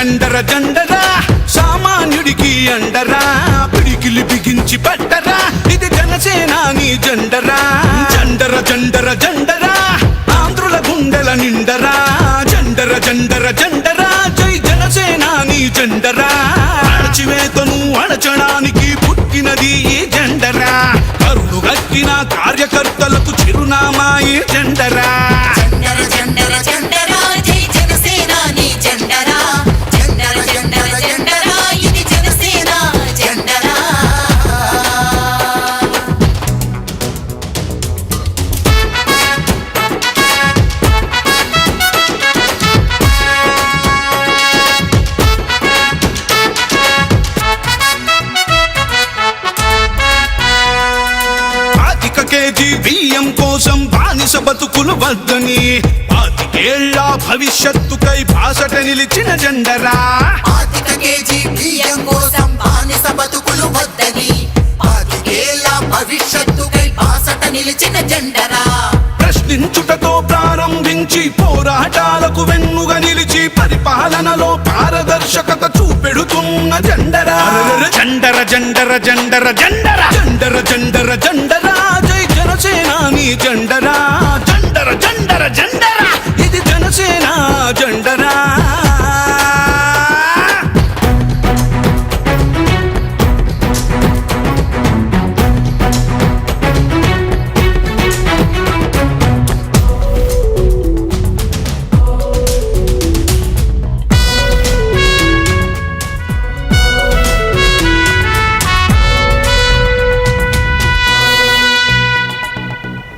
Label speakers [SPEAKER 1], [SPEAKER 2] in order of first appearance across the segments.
[SPEAKER 1] జండర జండరా సామాన్యుడికి అండరా పిడికిలి బిగించి పట్టరా ఇది జనసేనాని జెండరా జండర జండర జండరా ఆంధ్రుల గుండెల నిండరా జండర జండర జండరా జై జనసేనాని జెండరా అణచివేతను అణచడానికి పుట్టినది ఈ జెండరా కరుడు గట్టిన కార్యకర్తలకు చిరునామా ఈ జెండరా
[SPEAKER 2] జెండర జెండర జెండరా జై జనసేనాని జెండరా జెండర జెండర జెండరా ఇది జనసేన జెండరా
[SPEAKER 1] కేజీ బియ్యం కోసం బానిస బతుకులు వద్దని 25 ఏళ్ల భవిష్యత్తుకై బాసట నిలిచిన జెండరా
[SPEAKER 2] 25 కేజీ బియ్యం కోసం బానిస బతుకులు వద్దని 25 ఏళ్ల భవిష్యత్తుకై బాసట నిలిచిన జెండరా
[SPEAKER 1] ప్రశ్నించుటతో ప్రారంభించి పోరాటాలకు వెన్నుగా నిలిచి పరిపాలనలో పారదర్శకత చూపెడుతున్న జెండరా జెండర జెండర జెండర జెండర జెండర జెండర జెండరా జై జనసేనాని జెండరా జెండర జెండర జెండరా ఇది జనసేన జెండరా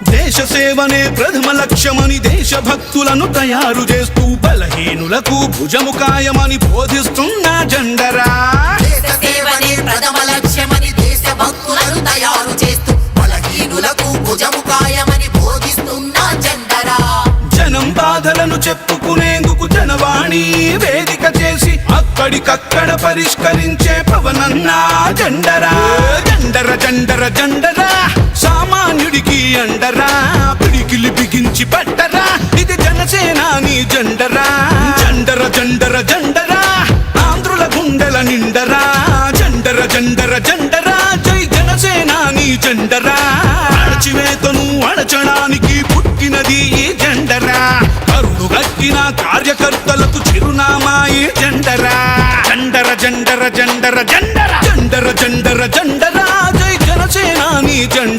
[SPEAKER 1] దేశ సేవనే ప్రథమ లక్ష్యమని దేశభక్తులను తయారు చేస్తూ బలహీనులకు భుజము కాయమని బోధిస్తున్న జెండరా
[SPEAKER 2] దేశ సేవనే ప్రథమ లక్ష్యమని దేశభక్తులను తయారు చేస్తూ బలహీనులకు భుజము కాయమని బోధిస్తున్న జెండరా
[SPEAKER 1] జనం బాధలను చెప్పుకునేందుకు జనవాణి వేదిక చేసి అక్కడికక్కడ పరిష్కరించే పవనన్న జెండరా జెండర జెండర జెండరా సామాన్యుడికి అండరా పిడికిలి బిగించి పట్టరా ఇది జనసేనాని జెండరా జెండర జెండర జెండరా ఆంధ్రుల గుండెల నిండరా జెండర జెండర జెండరా జై జనసేనాని జెండరా అణచివేతను అణచడానికి పుట్టినది ఈ జెండరా కరుడు గట్టిన కార్యకర్తలకు చిరునామా ఈ జెండరా జెండర జెండర జెండర జెండర జెండర జెండర జెండరా జై జనసేనాని జెండరా